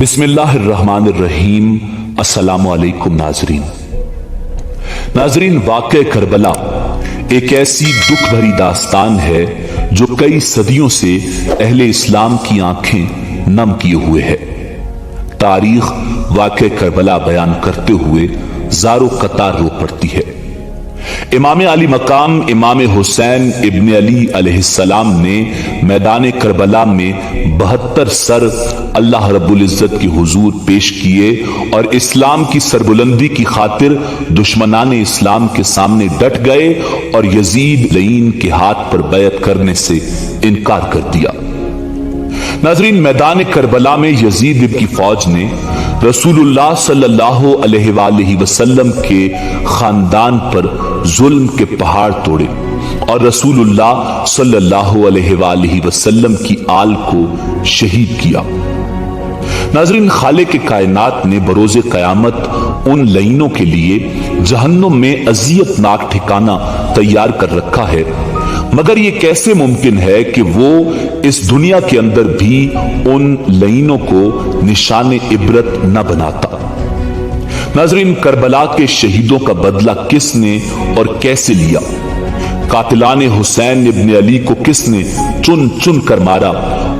بسم اللہ الرحمن الرحیم۔ السلام علیکم ناظرین، واقعہ کربلا ایک ایسی دکھ بھری داستان ہے جو کئی صدیوں سے اہل اسلام کی آنکھیں نم کیے ہوئے ہے۔ تاریخ واقعہ کربلا بیان کرتے ہوئے زارو قطار رو پڑتی ہے۔ امام علی مقام امام حسین ابن علی علیہ السلام نے میدان کربلا میں 72 سر اللہ رب العزت کے حضور پیش کیے اور اسلام کی سربلندی کی خاطر دشمنان اسلام کے سامنے ڈٹ گئے اور یزید لعین کے ہاتھ پر بیعت کرنے سے انکار کر دیا۔ ناظرین، میدان کربلا میں یزید کی فوج نے رسول اللہ صلی اللہ علیہ وآلہ وسلم کے خاندان پر ظلم کے پہاڑ توڑے اور رسول اللہ صلی اللہ علیہ وآلہ وسلم کی آل کو شہید کیا۔ ناظرین، خالق کائنات نے بروز قیامت ان لعینوں کے لیے جہنم میں اذیت ناک ٹھکانہ تیار کر رکھا ہے، مگر یہ کیسے ممکن ہے کہ وہ اس دنیا کے اندر بھی ان لعینوں کو نشان عبرت نہ بناتا؟ ناظرین، کربلا کے شہیدوں کا بدلہ کس نے اور کیسے لیا؟ قاتلان حسین ابن علی کو کس نے چن چن کر مارا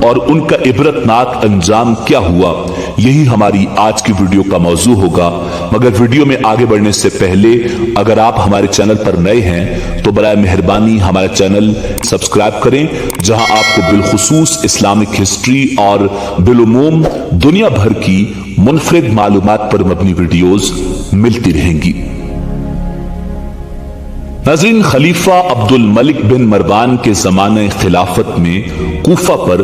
اور ان کا عبرت ناک انجام کیا ہوا؟ یہی ہماری آج کی ویڈیو کا موضوع ہوگا۔ مگر ویڈیو میں آگے بڑھنے سے پہلے اگر آپ ہمارے چینل پر نئے ہیں تو برائے مہربانی ہمارا چینل سبسکرائب کریں، جہاں آپ کو بالخصوص اسلامک ہسٹری اور بالعموم دنیا بھر کی منفرد معلومات پر مبنی ویڈیوز ملتی رہیں گی۔ ناظرین، خلیفہ عبد الملک بن مروان کے زمانہ خلافت میں کوفہ پر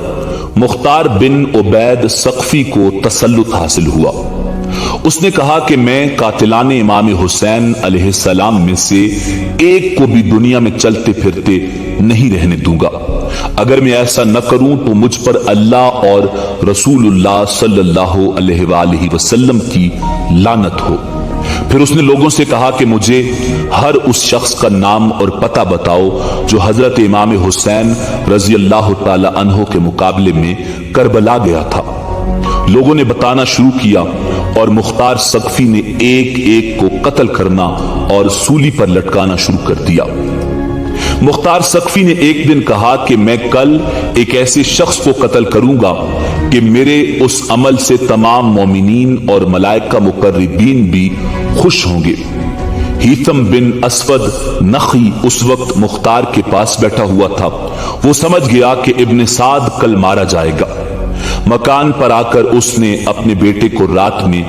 مختار بن عبید ثقفی کو تسلط حاصل ہوا۔ اس نے کہا کہ میں قاتلان امام حسین علیہ السلام میں سے ایک کو بھی دنیا میں چلتے پھرتے نہیں رہنے دوں گا۔ اگر میں ایسا نہ کروں تو مجھ پر اللہ اور رسول اللہ صلی اللہ علیہ وآلہ وسلم کی لعنت ہو۔ پھر اس نے لوگوں سے کہا کہ مجھے ہر اس شخص کا نام اور پتہ بتاؤ جو حضرت امام حسین رضی اللہ تعالی عنہ کے مقابلے میں کربلا گیا تھا۔ لوگوں نے بتانا شروع کیا اور مختار ثقفی نے ایک ایک کو قتل کرنا اور سولی پر لٹکانا شروع کر دیا۔ مختار ثقفی نے ایک دن کہا کہ میں کل ایک ایسے شخص کو قتل کروں گا کہ میرے اس عمل سے تمام مومنین اور ملائکہ مقربین بھی خوش ہوں گے۔ ہیثم بن اسود نخی اس وقت مختار کے پاس بیٹھا ہوا تھا۔ وہ سمجھ گیا کہ ابن سعد کل مارا جائے گا۔ مکان پر آ کر اس نے اپنے بیٹے کو رات میں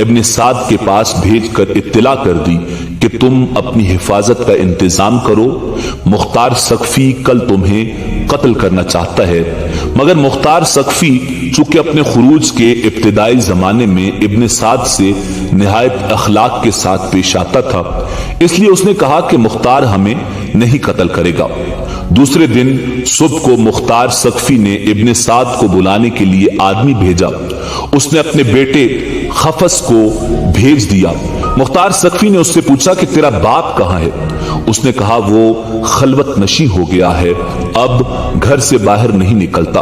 ابن سعد کے پاس بھیج کر اطلاع کر دی کہ تم اپنی حفاظت کا انتظام کرو، مختار ثقفی کل تمہیں قتل کرنا چاہتا ہے۔ مگر مختار ثقفی چونکہ اپنے خروج کے ابتدائی زمانے میں ابن سعد سے نہایت اخلاق کے ساتھ پیش آتا تھا، اس لیے اس نے کہا کہ مختار ہمیں نہیں قتل کرے گا۔ دوسرے دن صبح کو مختار ثقفی نے ابن سعد کو بلانے کے لیے آدمی بھیجا۔ اس نے اپنے بیٹے خفص کو بھیج دیا۔ مختار ثقفی نے اس سے پوچھا کہ تیرا باپ کہاں ہے؟ اس نے کہا وہ خلوت نشیں ہو گیا ہے، اب گھر سے باہر نہیں نکلتا۔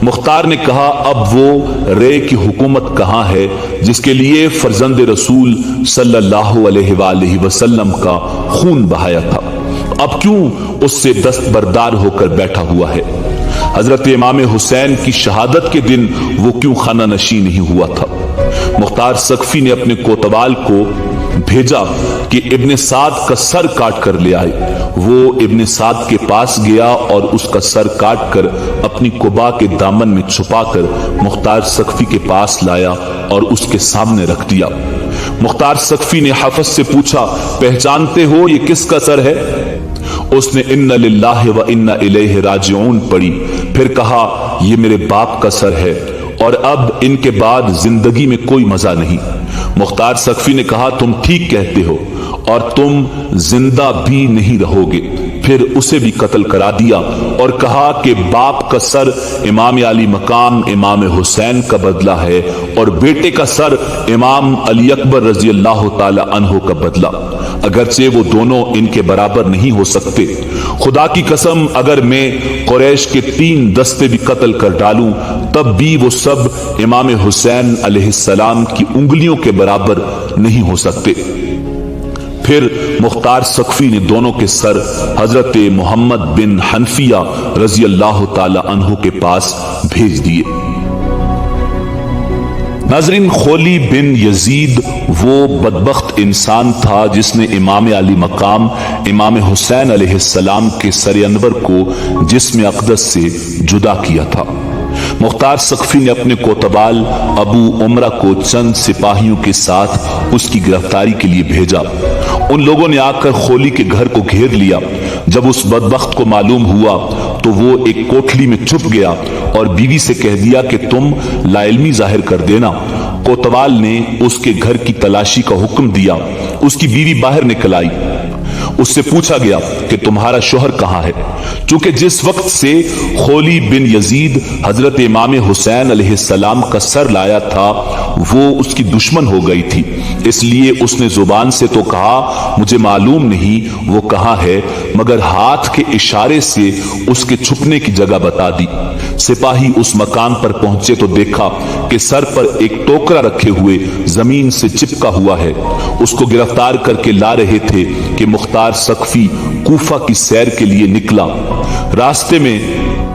مختار نے کہا اب وہ رے کی حکومت کہاں ہے جس کے لیے فرزند رسول صلی اللہ علیہ وآلہ وسلم کا خون بہایا تھا؟ اب کیوں اس سے دستبردار ہو کر بیٹھا ہوا ہے؟ حضرت امام حسین کی شہادت کے دن وہ کیوں خانہ نشین نہیں ہوا تھا؟ مختار ثقفی نے اپنے کوتوال کو بھیجا کہ ابن سعد کا سر کاٹ کر لے آئے۔ وہ ابن سعد کے پاس گیا اور اس کا سر کاٹ کر اپنی قبا کے دامن میں چھپا کر مختار ثقفی کے پاس لایا اور اس کے سامنے رکھ دیا۔ مختار ثقفی نے حفص سے پوچھا پہچانتے ہو یہ کس کا سر ہے؟ اس نے ان للہ و انا الیہ راجعون پڑھی، پھر کہا یہ میرے باپ کا سر ہے اور اب ان کے بعد زندگی میں کوئی مزہ نہیں۔ مختار ثقفی نے کہا تم ٹھیک کہتے ہو اور تم زندہ بھی نہیں رہو گے۔ پھر اسے بھی قتل کرا دیا اور کہا کہ باپ کا سر امام علی مقام امام حسین کا بدلہ ہے اور بیٹے کا سر امام علی اکبر رضی اللہ تعالی عنہ کا بدلہ، اگرچہ وہ دونوں ان کے برابر نہیں ہو سکتے۔ خدا کی قسم اگر میں قریش کے 3 دستے بھی قتل کر ڈالوں تب بھی وہ سب امام حسین علیہ السلام کی انگلیوں کے برابر نہیں ہو سکتے۔ پھر مختار ثقفی نے دونوں کے سر حضرت محمد بن حنفیہ رضی اللہ تعالی عنہ کے پاس بھیج دیے۔ ناظرین، خولی بن یزید وہ بدبخت انسان تھا جس نے امام علی مقام امام حسین علیہ السلام کے سر انور کو جسم اقدس سے جدا کیا تھا۔ مختار ثقفی نے اپنے کوتوال ابو عمرہ کو چند سپاہیوں کے ساتھ اس کی گرفتاری کے لیے بھیجا۔ ان لوگوں نے آ کر خولی کے گھر کو گھیر لیا۔ جب اس بدبخت کو معلوم ہوا تو وہ ایک کوٹھلی میں چھپ گیا اور بیوی سے کہہ دیا کہ تم لا علمی ظاہر کر دینا۔ کوتوال نے اس کے گھر کی تلاشی کا حکم دیا۔ اس کی بیوی باہر نکل آئی۔ اس سے پوچھا گیا کہ تمہارا شوہر کہاں ہے؟ چونکہ جس وقت سے خولی بن یزید حضرت امام حسین علیہ السلام کا سر لایا تھا وہ اس کی دشمن ہو گئی تھی، اس لیے اس نے زبان سے تو کہا مجھے معلوم نہیں وہ کہاں ہے، مگر ہاتھ کے اشارے سے اس کے چھپنے کی جگہ بتا دی۔ سپاہی اس مکان پر پہنچے تو دیکھا کہ سر پر ایک ٹوکرا رکھے ہوئے زمین سے چپکا ہوا ہے۔ اس کو گرفتار کر کے لا رہے تھے کہ مختار ثقفی کوفہ کی سیر کے لیے نکلا۔ راستے میں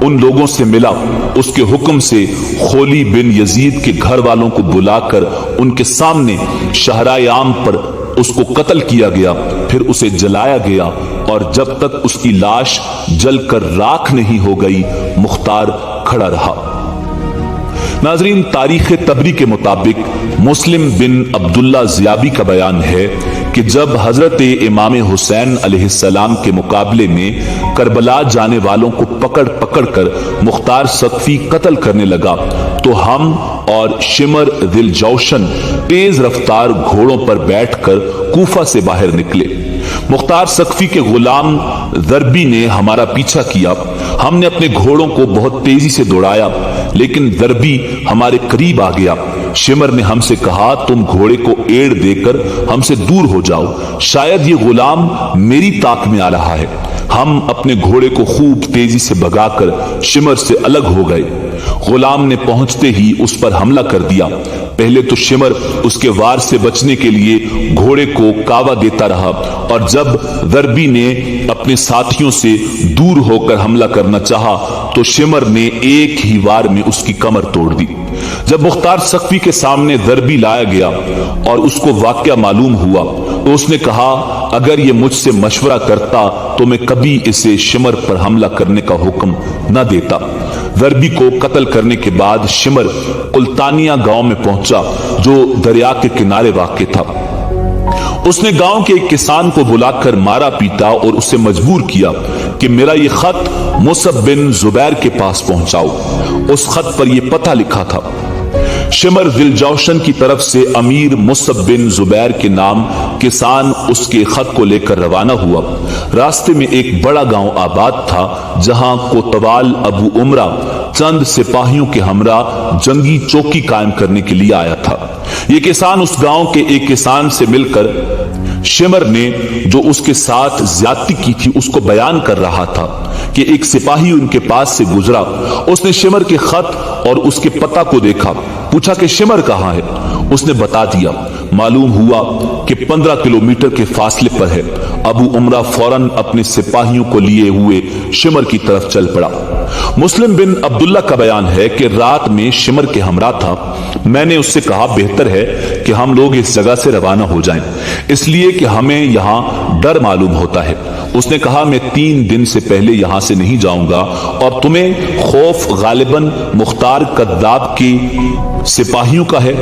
ان لوگوں سے ملا۔ اس کے حکم سے خولی بن یزید کے گھر والوں کو بلا کر ان کے سامنے شہرائے عام پر اس کو قتل کیا گیا، پھر اسے جلایا گیا اور جب تک اس کی لاش جل کر راکھ نہیں ہو گئی مختار کھڑا رہا۔ ناظرین، تاریخ طبری کے مطابق مسلم بن عبداللہ زیابی کا بیان ہے کہ جب حضرت امام حسین علیہ السلام کے مقابلے میں کربلا جانے والوں کو پکڑ پکڑ کر مختار ثقفی قتل کرنے لگا تو ہم اور شمر ذل جوشن تیز رفتار گھوڑوں پر بیٹھ کر کوفہ سے باہر نکلے۔ مختار ثقفی کے غلام ضربی نے ہمارا پیچھا کیا۔ ہم نے اپنے گھوڑوں کو بہت تیزی سے دوڑایا لیکن ضربی ہمارے قریب آ گیا۔ شمر نے ہم سے کہا تم گھوڑے کو ایڑ دے کر ہم سے دور ہو جاؤ، شاید یہ غلام میری طاق میں آ رہا ہے۔ ہم اپنے گھوڑے کو خوب تیزی سے بھگا کر شمر سے الگ ہو گئے۔ غلام نے پہنچتے ہی اس پر حملہ کر دیا۔ پہلے تو شمر اس کے وار سے بچنے کے لیے گھوڑے کو کاوا دیتا رہا اور جب ضربی نے اپنے ساتھیوں سے دور ہو کر حملہ کرنا چاہا تو شمر نے ایک ہی وار میں اس کی کمر توڑ دی۔ جب مختار ثقفی کے سامنے ضربی لایا گیا اور اس کو واقعہ معلوم ہوا تو اس نے کہا اگر یہ مجھ سے مشورہ کرتا تو میں کبھی اسے شمر پر حملہ کرنے کا حکم نہ دیتا۔ ضربی کو قتل کرنے کے بعد شمر قلطانیہ گاؤں میں پہنچا جو دریا کے کنارے واقع تھا۔ اس نے گاؤں کے ایک کسان کو بلا کر مارا پیٹا اور اسے مجبور کیا کہ میرا یہ خط مصعب بن زبیر کے پاس پہنچاؤ۔ اس خط پر یہ پتہ لکھا تھا۔ شمر ذل جوشن کی طرف سے امیر مصعب بن زبیر کے نام کسان اس کے خط کو لے کر روانہ ہوا۔ راستے میں ایک بڑا گاؤں آباد تھا جہاں کوتوال ابو عمرہ چند سپاہیوں کے ہمراہ جنگی چوکی قائم کرنے کے لیے آیا تھا۔ یہ کسان اس گاؤں کے ایک کسان سے مل کر شمر نے جو اس کے ساتھ زیادتی کی تھی اس کو بیان کر رہا تھا کہ ایک سپاہی ان کے پاس سے گزرا۔ اس نے شمر کے خط اور اس کے پتہ کو دیکھا، پوچھا کہ شمر کہاں ہے؟ اس نے بتا دیا۔ معلوم ہوا کہ 15 کلومیٹر کے فاصلے پر ہے۔ ابو عمرہ فوراً اپنے سپاہیوں کو لیے ہوئے شمر کی طرف چل پڑا۔ مسلم بن عبداللہ کا بیان ہے کہ رات میں شمر کے ہمراہ تھا۔ میں نے اس سے کہا بہتر ہے کہ ہم لوگ اس جگہ سے روانہ ہو جائیں، اس لیے کہ ہمیں یہاں ڈر معلوم ہوتا ہے۔ اس نے کہا میں 3 دن سے پہلے یہاں سے نہیں جاؤں گا اور تمہیں خوف غالباً مختار کذاب کی سپاہیوں کا ہے،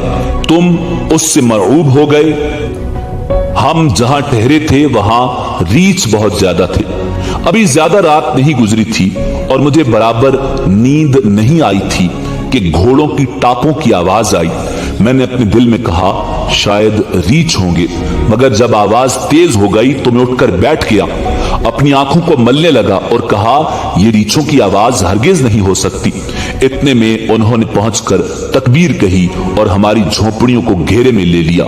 تم اس سے مرعوب ہو گئے۔ ہم جہاں ٹھہرے تھے وہاں ریچھ بہت زیادہ تھے، ابھی زیادہ رات نہیں گزری تھی اور مجھے برابر نیند نہیں آئی تھی کہ گھوڑوں کی ٹاپوں کی آواز آئی۔ میں نے اپنے دل میں کہا شاید ریچھ ہوں گے، مگر جب آواز تیز ہو گئی تو میں اٹھ کر بیٹھ گیا۔ अपनी आंखों को मलने लगा और कहा, यह रीछों की आवाज हरगिज नहीं हो सकती। इतने में उन्होंने पहुंचकर तकबीर कही और हमारी झोपड़ियों को घेरे में ले लिया।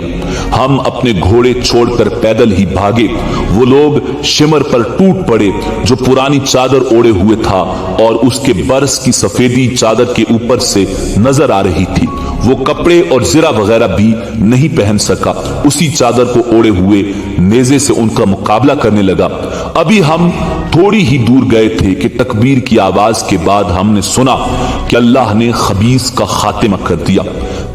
हम अपने घोड़े छोड़कर पैदल ही भागे। वो लोग शिमर पर टूट पड़े जो पुरानी चादर ओढ़े हुए था और उसके बरस की सफेदी चादर के ऊपर से नजर आ रही थी। वो कपड़े और जिरा वगैरह भी नहीं पहन सका। उसी चादर को ओढ़े हुए नेज़े से उनका मुकाबला करने लगा। अभी हम थोड़ी ही दूर गए थे कि तकबीर की आवाज के बाद हमने सुना कि अल्लाह ने खबीस का खातिमा कर दिया।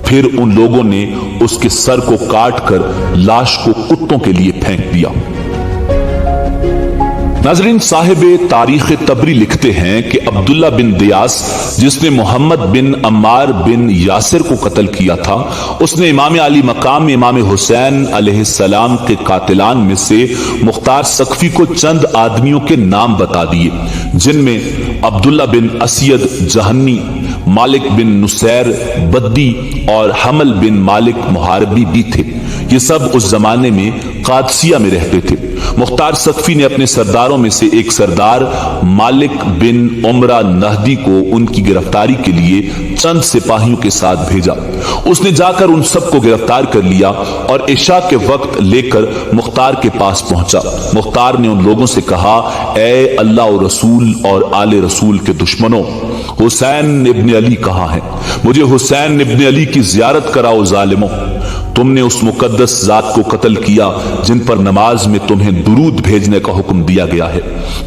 फिर उन लोगों ने उसके सर को काट कर लाश को कुत्तों के लिए फेंक दिया। नाज़रीन, साहिब तारीख तबरी लिखते हैं कि अब्दुल्ला बिन दियास, जिसने मोहम्मद बिन अम्मार बिन यासिर को कत्ल किया था, उसने इमाम अली मकाम में इमाम हुसैन अलैहिस्सलाम के कातिलान में से मुख्तार सकफी को चंद आदमियों के नाम बता दिए, जिनमें अब्दुल्ला बिन असयद जहन्नी, मालिक बिन नुसैर बद्दी और हमल बिन मालिक मुहारबी भी थे। ये सब उस जमाने में कादसिया में रहते थे। मुख्तार सकफी ने अपने सरदारों में से एक सरदार मालिक बिन उमरा नहदी को उनकी गिरफ्तारी के लिए चंद सिपाहियों के साथ भेजा। उसने जाकर उन सबको गिरफ्तार कर लिया और इशा के वक्त लेकर मुख्तार के पास पहुंचा। मुख्तार ने उन लोगों से कहा, ए अल्लाह और रसूल और आले रसूल के दुश्मनों, हुसैन इब्न अली कहाँ है? मुझे हुसैन इब्न अली की जियारत कराओ जालिमों। तुमने उस मुकद्दस जात को कत्ल किया जिन पर नमाज में तुम्हें दुरूद भेजने का हुक्म दिया गया है।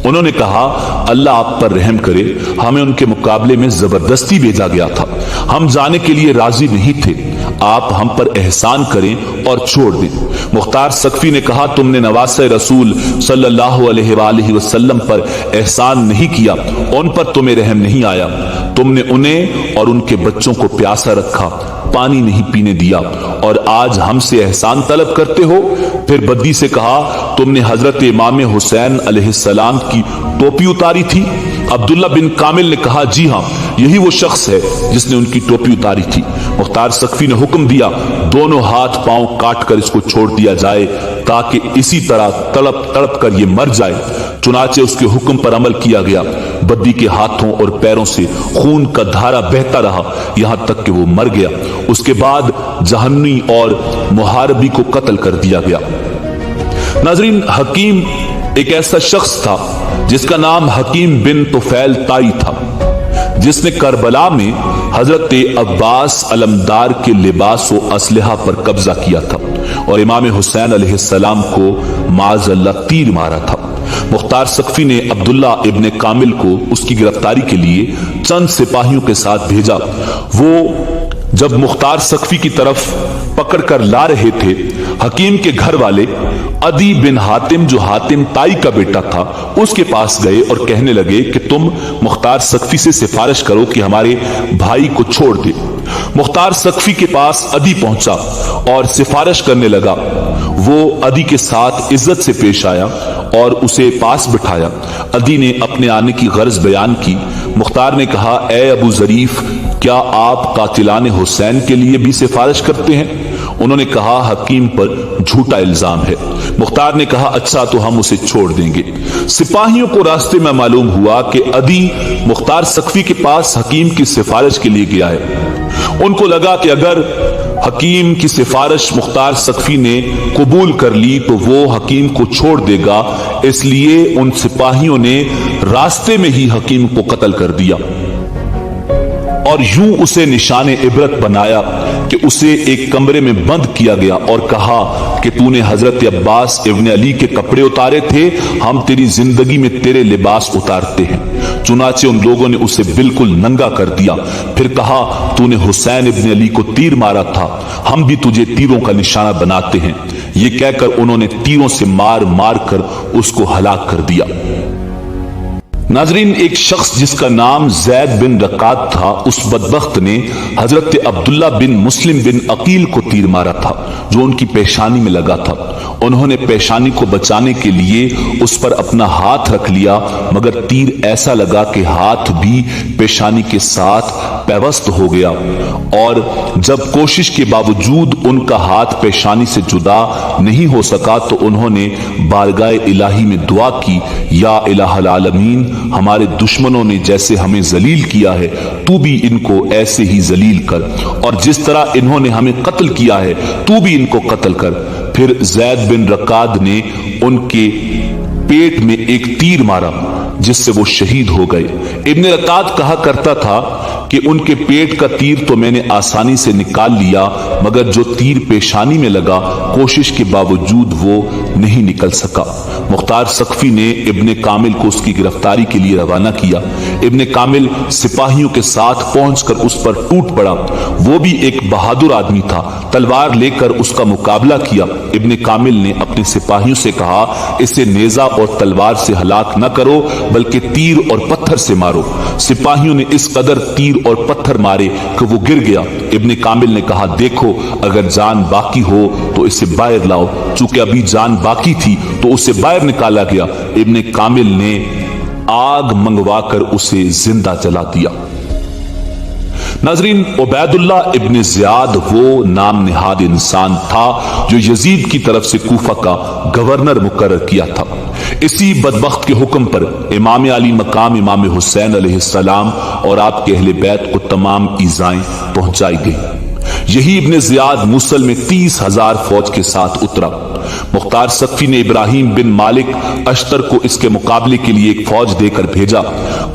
उन्होंने कहा, अल्लाह आप पर रहम करे, हमें उनके मुकाबले में जबरदस्ती भेजा गया था, हम जाने के लिए राजी नहीं थे, आप हम पर एहसान करें और छोड़ दें। मुख्तार सकफी ने कहा, तुमने नवासे रसूल सल्लल्लाहु अलैहि वसल्लम पर एहसान नहीं किया, उन पर तुम्हें रहम नहीं आया। तुमने उन्हें और उनके बच्चों को प्यासा रखा, पानी नहीं पीने दिया और आज हमसे एहसान तलब करते हो। फिर बद्दी से कहा, तुमने हजरत इमाम हुसैन अलैहिस्सलाम की टोपी उतारी थी? अब्दुल्ला बिन कामिल ने कहा, जी हां, यही वो शख्स है जिसने उनकी टोपी उतारी थी। मुख्तार सकफी ने हुक्म दिया, दोनों हाथ पांव काट कर इसको छोड़ दिया जाए ताकि इसी तरह तड़प तड़प कर ये मर जाए। चुनाचे उसके हुक्म पर अमल किया गया। बद्दी के हाथों और पैरों से खून का धारा बहता रहा यहां तक कि वो मर गया। उसके बाद जहन्नी और मुहारबी को कत्ल कर दिया गया। नाजरीन, हकीम एक ऐसा शख्स था जिसका नाम हकीम बिन तुफैल ताई था, जिसने करबला में हजरत अब्बास अलमदार के लिबास व असलहा पर कब्जा किया था और इमाम हुसैन अलैहिस्सलाम को माज़अल्लाह तीर मारा था। मुख्तार सकफी ने अब्दुल्ला इब्ने कामिल को उसकी गिरफ्तारी के लिए चंद सिपाहियों के साथ भेजा। वो जब मुख्तार सकफी की तरफ पकड़ कर ला रहे थे, हकीम के घर वाले अदी बिन हातिम, जो हातिम ताई का बेटा था, उसके पास गए और कहने लगे कि तुम मुख्तार सकफी से सिफारिश करो कि हमारे भाई को छोड़ दे। मुख्तार सकफी के पास अदी पहुंचा और सिफारिश करने लगा। वो अदी के साथ इज्जत से पेश आया और उसे पास बिठाया। अदी ने अपने आने की गर्ज बयान की। मुख्तार ने कहा, ए अबू जरीफ, क्या आप कातिलान हुसैन के लिए भी सिफारिश करते हैं? उन्होंने कहा, हकीम पर झूठा इल्जाम है। मुख्तार ने कहा, अच्छा तो हम उसे छोड़ देंगे। सिपाहियों को रास्ते में मालूम हुआ कि अदी मुख्तार सकफी के पास हकीम की सिफारिश के लिए गया है। उनको लगा कि अगर हकीम की सिफारिश मुख्तार सकफी ने कबूल कर ली तो वो हकीम को छोड़ देगा, इसलिए उन सिपाहियों ने रास्ते में ही हकीम को कत्ल कर दिया और यूं उसे निशाने इबरत बनाया कि उसे एक कमरे में बंद किया गया और कहा कि तूने हजरत अब्बास इब्न अली के कपड़े उतारे थे, हम तेरी जिंदगी में तेरे लिबास उतारते हैं। चुनाचे उन लोगों ने उसे बिल्कुल नंगा कर दिया। फिर कहा, तूने हुसैन इब्न अली को तीर मारा था, हम भी तुझे तीरों का निशाना बनाते हैं। ये कहकर उन्होंने तीरों से मार मार कर उसको हलाक कर दिया। नाजरीन, एक शख्स जिसका नाम जैद बिन रकात था, उस बदबख्त ने हजरत अब्दुल्ला बिन मुस्लिम बिन अकील को तीर मारा था जो उनकी पेशानी में लगा था। उन्होंने पेशानी को बचाने के लिए उस पर अपना हाथ रख लिया, मगर तीर ऐसा लगा कि हाथ भी पेशानी के साथ पैवस्त हो गया, और जब कोशिश के बावजूद उनका हाथ पेशानी से जुदा नहीं हो सका तो उन्होंने बारगाह इलाही में दुआ की, या इलाहल आलमीन, हमारे दुश्मनों ने जैसे हमें जलील किया है तू भी इनको ऐसे ही जलील कर, और जिस तरह इन्होंने हमें कत्ल किया है तू भी इनको कत्ल कर। फिर जैद बिन रकाद ने उनके पेट में एक तीर मारा जिससे वो शहीद हो गए। इब्न रकाद कहा करता था कि उनके पेट का तीर तो मैंने आसानी से निकाल लिया, मगर जो तीर पेशानी में लगा कोशिश के बावजूद वो नहीं निकल सका। मुख्तार सख्फी ने इब्ने कामिल को उसकी गिरफ्तारी के लिए रवाना किया। इब्ने कामिल सिपाहियों के साथ पहुंचकर उस पर टूट पड़ा। वो भी एक बहादुर आदमी था, तलवार लेकर उसका मुकाबला किया। इब्ने कामिल ने अपने सिपाहियों से कहा, इसे नेजा और तलवार से हलाक न करो बल्कि तीर और पत्थर से मारो। सिपाहियों ने इस कदर तीर और पत्थर मारे कि वो गिर गया। इब्ने कामिल ने कहा, देखो अगर जान बाकी हो तो इसे बाहर लाओ। चूंकि अभी जान बाकी थी तो उसे बाहर निकाला गया। इब्ने कामिल ने आग मंगवाकर उसे जिंदा जला दिया। नाजरीन, उबैदुल्ला इब्न ज़ियाद वो नाम निहाद इंसान था जो यजीद की तरफ से कूफा का गवर्नर मुकर्रर किया था। इसी बदबख्त के हुक्म पर इमाम अली मकाम इमाम हुसैन अलैहिस्सलाम और आपके अहले बैत को तमाम ईज़ाएं पहुंचाई गई। यही इब्न ज़ियाद मूसल में 30,000 फौज के साथ उतरा। मुख्तार सख्फी ने इब्राहिम बिन मालिक अश्तर को इसके मुकाबले के लिए एक फौज देकर भेजा।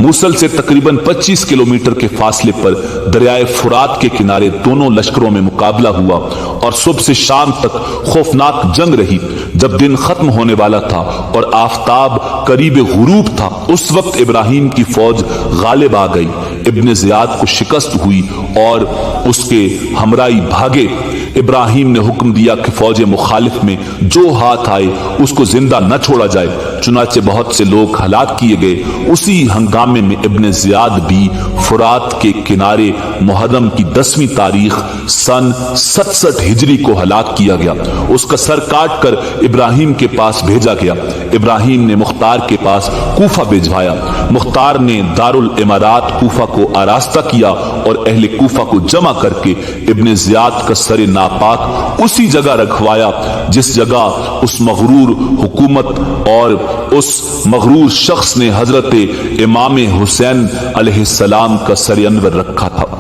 मूसल से तकरीबन 25 किलोमीटर के फासले पर दरियाए फुरात के किनारे दोनों लश्करों में मुकाबला हुआ और सुबह से शाम तक खौफनाक जंग रही। जब दिन खत्म होने वाला था और आफताब करीब गुरूब था, उस वक्त इब्राहिम की फौज गालिब आ गई। इब्न ज़ियाद को शिकस्त हुई और उसके हमराई भागे। इब्राहिम ने हुक्म दिया कि फौज मुखालिफ में जो हाथ आए उसको जिंदा न छोड़ा जाए। चुनाचे बहुत से लोग हलाक किए गए। उसी हंगामे में इब्न ज़ियाद भी फुरात के किनारे मुहर्रम की 10वीं तारीख सन 67 हिजरी को हलाक किया गया। उसका सर काट कर इब्राहिम के पास भेजा गया। इब्राहिम ने मुख्तार के पास कूफा भिजवाया। मुख्तार ने दारुल इमारात कूफा को आरास्ता किया और अहले कूफा को जमा करके इब्न ज़ियाद का सर नापाक उसी जगह रखवाया जिस जगह उस मगरूर हुकूमत और उस मगरूर शख्स ने हजरत इमाम हुसैन अलैहिस्सलाम का सर अनवर रखा था।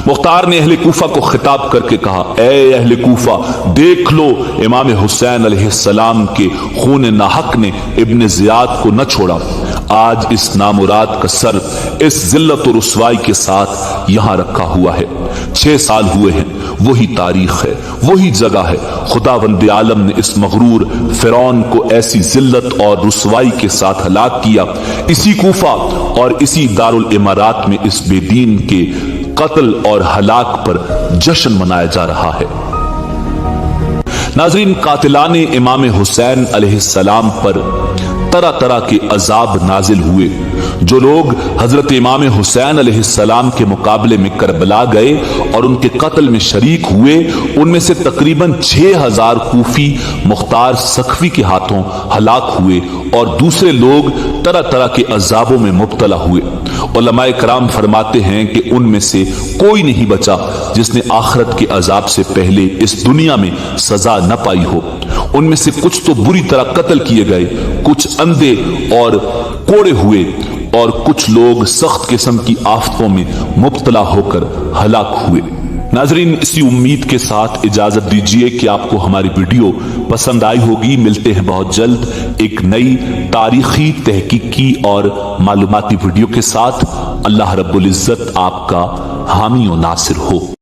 मुख्तार ने अहले कूफा को खिताब करके कहा, ए अहले कूफा, देख लो इमाम हुसैन अलैहिस्सलाम के खून नाहक ने इब्न ज़ियाद को न छोड़ा। आज इस नामुराद का सर इस जिल्लत और रुसवाई के साथ यहां रखा हुआ है। 6 साल हुए हैं। वही तारीख है, वही जगह है। खुदावंद आलम ने इस मगरूर फिरौन को ऐसी जिल्लत और रुसवाई के साथ हलाक किया। इसी कूफा और इसी दारुल इमारात में इस बेदीन के कत्ल और हलाक पर जश्न मनाया जा रहा है। नाज़रीन, कातिलाने इमाम हुसैन अलैहिस्सलाम पर तरह तरह के अजाब नाजिल हुए। जो लोग हजरत इमाम हुसैन अलैहिस्सलाम के मुकाबले में करबला गए और उनके कत्ल में शरीक हुए, उनमें से तकरीबन 6,000 कूफी मुख्तार सख्फी के हाथों हलाक हुए और दूसरे लोग तरह तरह के अजाबों में मुब्तला हुए। उलमाए कराम फरमाते हैं कि उनमें से कोई नहीं बचा जिसने आखिरत के अजाब से पहले इस दुनिया में सजा न पाई हो। उनमें से कुछ तो बुरी तरह कत्ल किए गए, कुछ अंधे और कोड़े हुए और कुछ लोग सख्त किस्म की आफतों में मुब्तला होकर हलाक हुए। नाजरीन, इसी उम्मीद के साथ इजाजत दीजिए कि आपको हमारी वीडियो पसंद आई होगी। मिलते हैं बहुत जल्द एक नई तारीखी, तहकीकी और मालूमाती वीडियो के साथ। अल्लाह रब्बुल इज्जत आपका हामी और नासिर हो।